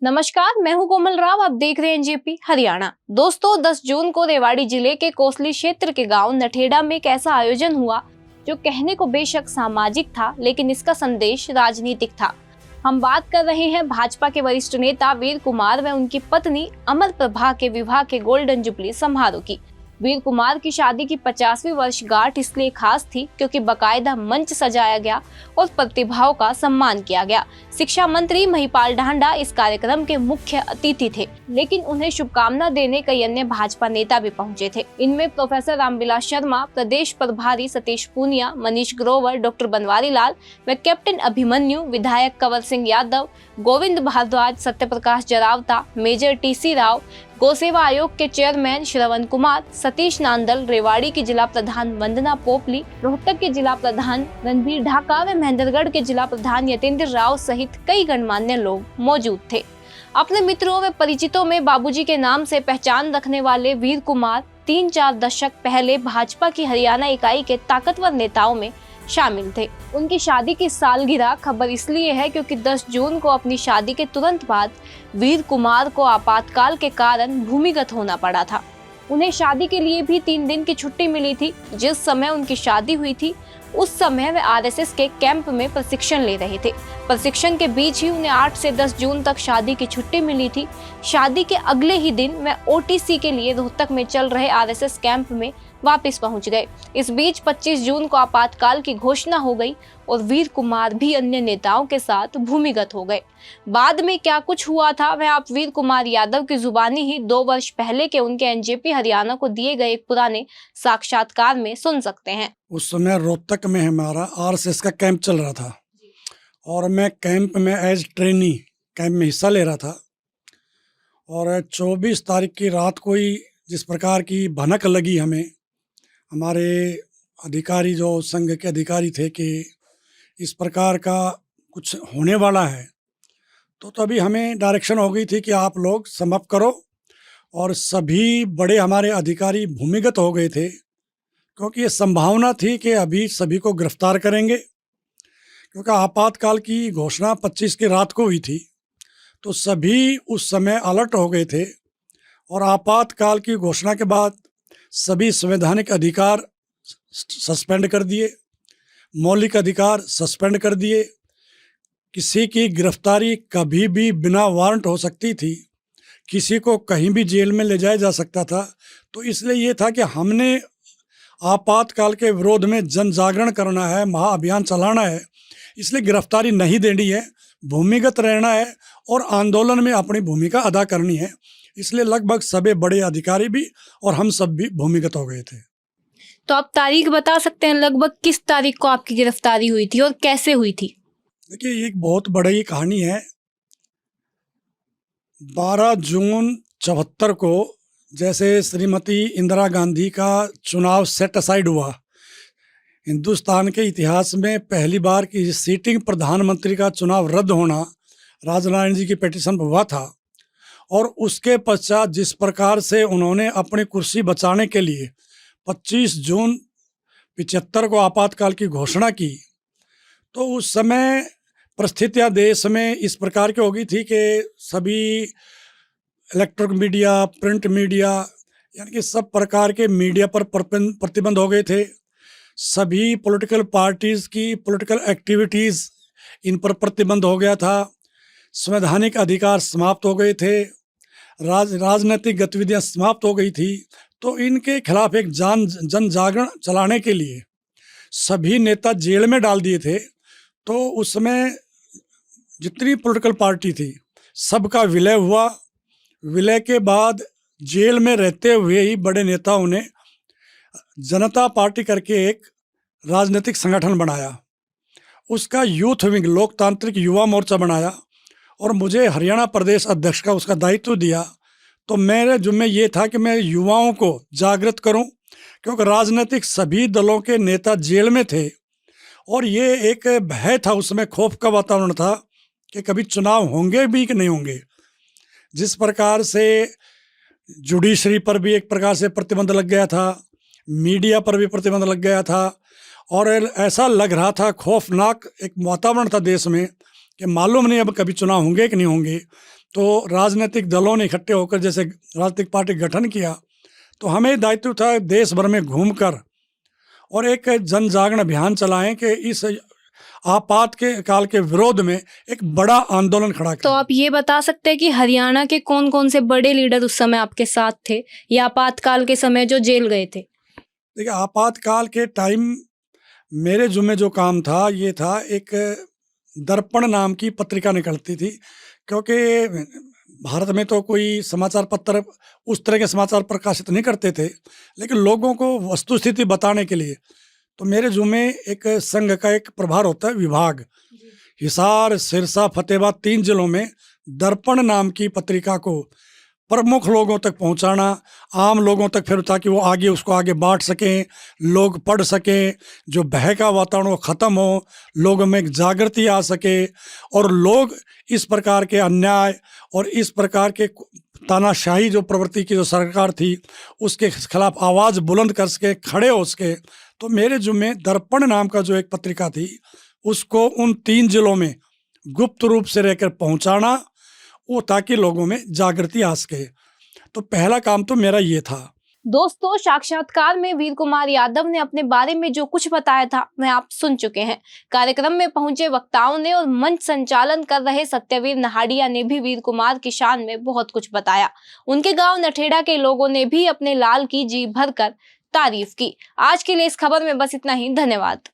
नमस्कार, मैं हूं कोमल राव। आप देख रहे हैं एनजेपी हरियाणा। दोस्तों, 10 जून को रेवाड़ी जिले के कोसली क्षेत्र के गांव नठेड़ा में एक ऐसा आयोजन हुआ जो कहने को बेशक सामाजिक था, लेकिन इसका संदेश राजनीतिक था। हम बात कर रहे हैं भाजपा के वरिष्ठ नेता वीर कुमार व उनकी पत्नी अमर प्रभा के विवाह के गोल्डन जुबली समारोह की। वीर कुमार की शादी की 50वीं वर्षगांठ इसलिए खास थी क्योंकि बकायदा मंच सजाया गया और प्रतिभाओं का सम्मान किया गया। शिक्षा मंत्री महिपाल ढांडा इस कार्यक्रम के मुख्य अतिथि थे, लेकिन उन्हें शुभकामना देने कई अन्य भाजपा नेता भी पहुंचे थे। इनमें प्रोफेसर रामविलास शर्मा, प्रदेश प्रभारी सतीश पूनिया, मनीष ग्रोवर, डॉक्टर बनवारी लाल व कैप्टन अभिमन्यु, विधायक कंवर सिंह यादव, गोविंद भारद्वाज, सत्यप्रकाश जरावता, मेजर टीसी राव, गौसेवा आयोग के चेयरमैन श्रवण कुमार, सतीश नांदल, रेवाड़ी की जिला प्रधान वंदना पोपली, रोहतक के जिला प्रधान रणबीर ढाका व महेंद्रगढ़ के जिला प्रधान यतेंद्र राव सहित कई गणमान्य लोग मौजूद थे। अपने मित्रों व परिचितों में बाबूजी के नाम से पहचान रखने वाले वीर कुमार 3-4 दशक पहले भाजपा की हरियाणा इकाई के ताकतवर नेताओं में शामिल थे। उनकी शादी की सालगिरह खबर इसलिए है क्योंकि 10 जून को अपनी शादी के तुरंत बाद वीर कुमार को आपातकाल के कारण भूमिगत होना पड़ा था। उन्हें शादी के लिए भी 3 दिन की छुट्टी मिली थी। जिस समय उनकी शादी हुई थी उस समय वे आरएसएस के कैंप में प्रशिक्षण ले रहे थे। प्रशिक्षण के बीच ही उन्हें 8 से 10 जून तक शादी की छुट्टी मिली थी। शादी के अगले ही दिन वे ओटीसी के लिए रोहतक में चल रहे आरएसएस कैंप में वापस पहुंच गए। इस बीच 25 जून को आपातकाल की घोषणा हो गई और वीर कुमार भी अन्य नेताओं के साथ भूमिगत हो गए। बाद में क्या कुछ हुआ था वह आप वीर कुमार यादव की जुबानी ही 2 वर्ष पहले के उनके एनजेपी हरियाणा को दिए गए एक पुराने साक्षात्कार में सुन सकते हैं। उस समय रोहतक में हमारा आरएसएस का कैंप चल रहा था और मैं कैंप में एज ट्रेनी कैंप में हिस्सा ले रहा था। और 24 तारीख की रात को ही जिस प्रकार की भनक लगी हमें, हमारे अधिकारी जो संघ के अधिकारी थे कि इस प्रकार का कुछ होने वाला है, तो तभी हमें डायरेक्शन हो गई थी कि आप लोग समाप्त करो। और सभी बड़े हमारे अधिकारी भूमिगत हो गए थे क्योंकि ये संभावना थी कि अभी सभी को गिरफ्तार करेंगे, क्योंकि आपातकाल की घोषणा 25 की रात को हुई थी। तो सभी उस समय अलर्ट हो गए थे और आपातकाल की घोषणा के बाद सभी संवैधानिक अधिकार सस्पेंड कर दिए, मौलिक अधिकार सस्पेंड कर दिए। किसी की गिरफ्तारी कभी भी बिना वारंट हो सकती थी, किसी को कहीं भी जेल में ले जाया जा सकता था। तो इसलिए ये था कि हमने आपातकाल के विरोध में जन जागरण करना है, महाअभियान चलाना है, इसलिए गिरफ्तारी नहीं देनी है, भूमिगत रहना है और आंदोलन में अपनी भूमिका अदा करनी है। इसलिए लगभग सभी बड़े अधिकारी भी और हम सब भी भूमिगत हो गए थे। तो आप तारीख बता सकते हैं लगभग किस तारीख को आपकी गिरफ्तारी हुई थी और कैसे हुई थी? देखिए, एक बहुत बड़ी कहानी है। 12 जून 74 को जैसे श्रीमती इंदिरा गांधी का चुनाव सेट असाइड हुआ, हिंदुस्तान के इतिहास में पहली बार कि सीटिंग प्रधानमंत्री का चुनाव रद्द होना राजनारायण जी की पिटीशन पर हुआ था। और उसके पश्चात जिस प्रकार से उन्होंने अपनी कुर्सी बचाने के लिए 25 जून 75 को आपातकाल की घोषणा की, तो उस समय परिस्थितियां देश में इस प्रकार की हो गई थी कि सभी इलेक्ट्रॉनिक मीडिया, प्रिंट मीडिया, यानी कि सब प्रकार के मीडिया पर प्रतिबंध हो गए थे। सभी पॉलिटिकल पार्टीज़ की पॉलिटिकल एक्टिविटीज़ इन पर प्रतिबंध हो गया था। संवैधानिक अधिकार समाप्त हो गए थे, राजनीतिक गतिविधियां समाप्त हो गई थी। तो इनके खिलाफ एक जन जागरण चलाने के लिए सभी नेता जेल में डाल दिए थे। तो उस समय जितनी पॉलिटिकल पार्टी थी सबका विलय हुआ। विलय के बाद जेल में रहते हुए ही बड़े नेताओं ने जनता पार्टी करके एक राजनीतिक संगठन बनाया, उसका यूथ विंग लोकतांत्रिक युवा मोर्चा बनाया और मुझे हरियाणा प्रदेश अध्यक्ष का उसका दायित्व दिया। तो मेरे जुम्मे ये था कि मैं युवाओं को जागृत करूं, क्योंकि राजनीतिक सभी दलों के नेता जेल में थे और ये एक भय था, उसमें खौफ का वातावरण था कि कभी चुनाव होंगे भी कि नहीं होंगे। जिस प्रकार से जुडिशरी पर भी एक प्रकार से प्रतिबंध लग गया था, मीडिया पर भी प्रतिबंध लग गया था और ऐसा लग रहा था, खौफनाक एक वातावरण था देश में कि मालूम नहीं अब कभी चुनाव होंगे कि नहीं होंगे। तो राजनीतिक दलों ने इकट्ठे होकर जैसे राजनीतिक पार्टी गठन किया, तो हमें दायित्व था देश भर में घूमकर और एक जन जागरण अभियान चलाएं कि इस आपात के काल के विरोध में एक बड़ा आंदोलन खड़ा तो करें। आप ये बता सकते हैं कि हरियाणा के कौन कौन से बड़े लीडर उस समय आपके साथ थे या आपातकाल के समय जो जेल गए थे? देखिए, आपातकाल के टाइम मेरे जुम्मे जो काम था ये था, एक दर्पण नाम की पत्रिका निकलती थी, क्योंकि भारत में तो कोई समाचार पत्र उस तरह के समाचार प्रकाशित नहीं करते थे, लेकिन लोगों को वस्तुस्थिति बताने के लिए तो मेरे जुम्मे एक संघ का एक प्रभार होता है, विभाग। हिसार, सिरसा, फतेहाबाद 3 जिलों में दर्पण नाम की पत्रिका को प्रमुख लोगों तक पहुंचाना, आम लोगों तक, फिर ताकि वो आगे उसको आगे बांट सकें, लोग पढ़ सकें, जो बहका वातावरण वो ख़त्म हो, लोगों में एक जागृति आ सके और लोग इस प्रकार के अन्याय और इस प्रकार के तानाशाही जो प्रवृत्ति की जो सरकार थी उसके खिलाफ आवाज़ बुलंद कर सके, खड़े हो सके। तो मेरे जुम्मे दर्पण नाम का जो एक पत्रिका थी उसको उन 3 जिलों में गुप्त रूप से रहकर पहुंचाना, वो ताकि लोगों में जागृति आ सके। तो पहला काम तो मेरा ये था। दोस्तों, साक्षात्कार में वीर कुमार यादव ने अपने बारे में जो कुछ बताया था वह आप सुन चुके हैं। कार्यक्रम में पहुंचे वक्ताओं ने और मंच संचालन कर रहे सत्यवीर नहाडिया ने भी वीर कुमार की शान में बहुत कुछ बताया। उनके गांव नठेड़ा के लोगों ने भी अपने लाल की जी भरकर तारीफ की। आज के लिए इस खबर में बस इतना ही। धन्यवाद।